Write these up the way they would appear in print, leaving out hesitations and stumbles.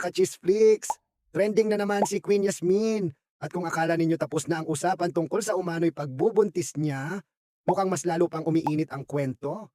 ka-Chisflix, trending na naman si Queen Yasmin. At kung akala ninyo tapos na ang usapan tungkol sa umano'y pagbubuntis niya, mukhang mas lalo pang umiinit ang kwento.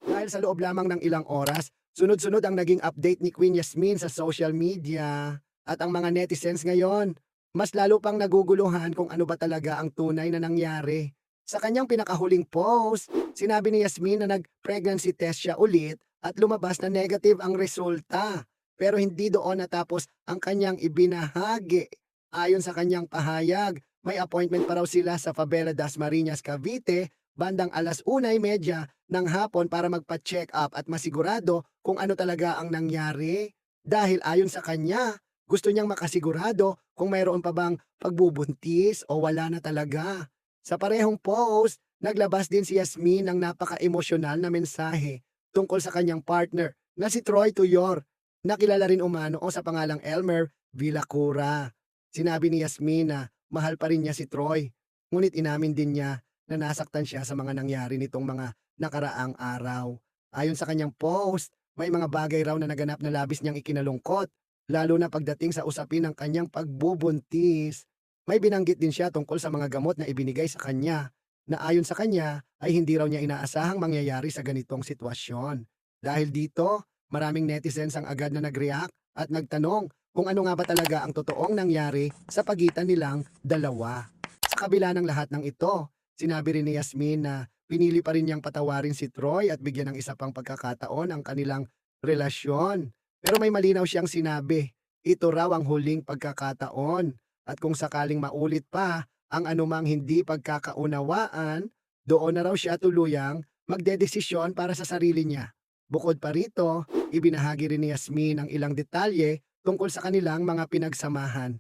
Dahil sa loob lamang ng ilang oras, sunod-sunod ang naging update ni Queen Yasmin sa social media. At ang mga netizens ngayon, mas lalo pang naguguluhan kung ano ba talaga ang tunay na nangyari. Sa kanyang pinakahuling post, sinabi ni Yasmin na nag-pregnancy test siya ulit at lumabas na negative ang resulta. Pero hindi doon natapos ang kanyang ibinahagi. Ayon sa kanyang pahayag, may appointment pa raw sila sa Favela Dasmariñas, Cavite, bandang 1:30 ng hapon para magpa-check up at masigurado kung ano talaga ang nangyari. Dahil ayon sa kanya, gusto niyang makasigurado kung mayroon pa bang pagbubuntis o wala na talaga. Sa parehong post, naglabas din si Yasmin ng napaka-emosyonal na mensahe tungkol sa kanyang partner na si Troy Tuyor, na kilala rin umano o sa pangalang Elmer Villacura. Sinabi ni Yasmin na mahal pa rin niya si Troy, ngunit inamin din niya na nasaktan siya sa mga nangyari nitong mga nakaraang araw. Ayon sa kanyang post, may mga bagay raw na naganap na labis niyang ikinalungkot, lalo na pagdating sa usapin ng kanyang pagbubuntis. May binanggit din siya tungkol sa mga gamot na ibinigay sa kanya, na ayon sa kanya ay hindi raw niya inaasahang mangyayari sa ganitong sitwasyon. Dahil dito, maraming netizens ang agad na nag-react at nagtanong kung ano nga ba talaga ang totoong nangyari sa pagitan nilang dalawa. Sa kabila ng lahat ng ito, sinabi rin ni Yasmin na pinili pa rin niyang patawarin si Troy at bigyan ng isa pang pagkakataon ang kanilang relasyon. Pero may malinaw siyang sinabi, ito raw ang huling pagkakataon. At kung sakaling maulit pa ang anumang hindi pagkakaunawaan, doon na raw siya tuluyang magdedesisyon para sa sarili niya. Bukod pa rito, ibinahagi rin ni Yasmin ang ilang detalye tungkol sa kanilang mga pinagsamahan.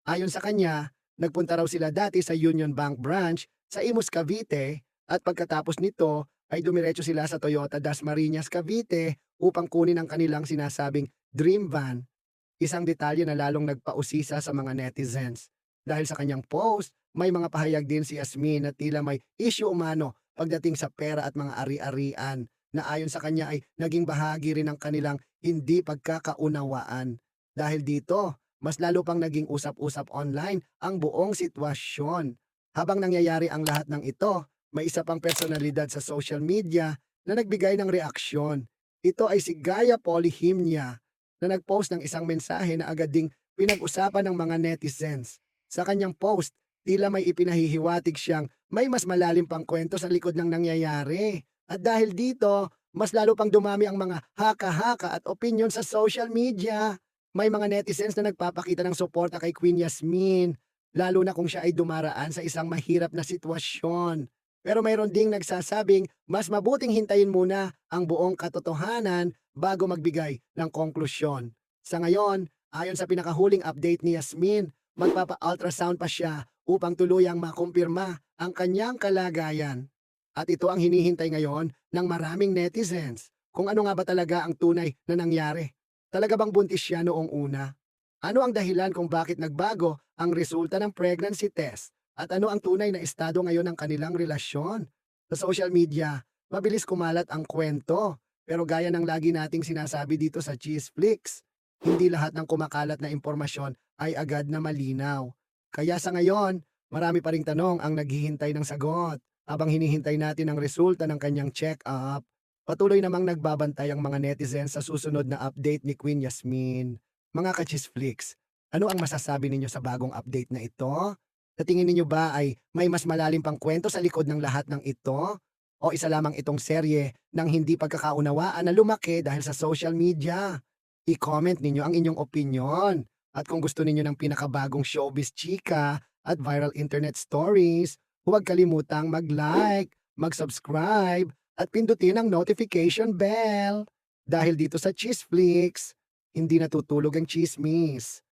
Ayon sa kanya, nagpunta raw sila dati sa Union Bank branch sa Imus, Cavite, at pagkatapos nito ay dumiretso sila sa Toyota Dasmariñas, Cavite upang kunin ang kanilang sinasabing dream van. Isang detalye na lalong nagpausisa sa mga netizens. Dahil sa kanyang post, may mga pahayag din si Yasmin na tila may issue umano pagdating sa pera at mga ari-arian, na ayon sa kanya ay naging bahagi rin ng kanilang hindi pagkakaunawaan. Dahil dito, mas lalo pang naging usap-usap online ang buong sitwasyon. Habang nangyayari ang lahat ng ito, may isa pang personalidad sa social media na nagbigay ng reaksyon. Ito ay si Gaya Polihimnia, na nag-post ng isang mensahe na agad ding pinag-usapan ng mga netizens. Sa kanyang post, tila may ipinahihiwatig siyang may mas malalim pang kwento sa likod ng nangyayari. At dahil dito, mas lalo pang dumami ang mga haka-haka at opinion sa social media. May mga netizens na nagpapakita ng suporta kay Queen Yasmin, lalo na kung siya ay dumaraan sa isang mahirap na sitwasyon. Pero mayroon ding nagsasabing mas mabuting hintayin muna ang buong katotohanan bago magbigay ng konklusyon. Sa ngayon, ayon sa pinakahuling update ni Yasmin, magpapa-ultrasound pa siya upang tuluyang makumpirma ang kanyang kalagayan. At ito ang hinihintay ngayon ng maraming netizens, kung ano nga ba talaga ang tunay na nangyari. Talaga bang buntis siya noong una? Ano ang dahilan kung bakit nagbago ang resulta ng pregnancy test? At ano ang tunay na estado ngayon ng kanilang relasyon? Sa social media, mabilis kumalat ang kwento. Pero gaya ng lagi nating sinasabi dito sa Cheeseflix, hindi lahat ng kumakalat na impormasyon ay agad na malinaw. Kaya sa ngayon, marami pa ring tanong ang naghihintay ng sagot. Habang hinihintay natin ang resulta ng kanyang check-up, patuloy namang nagbabantay ang mga netizens sa susunod na update ni Queen Yasmin. Mga ka-Cheeseflix, ano ang masasabi ninyo sa bagong update na ito? Sa tingin ninyo ba ay may mas malalim pang kwento sa likod ng lahat ng ito? O isa lamang itong serye ng hindi pagkakaunawaan na lumaki dahil sa social media? I-comment ninyo ang inyong opinion. At kung gusto ninyo ng pinakabagong showbiz chika at viral internet stories, huwag kalimutang mag-like, mag-subscribe, at pindutin ang notification bell. Dahil dito sa Cheeseflix, hindi natutulog ang chismis.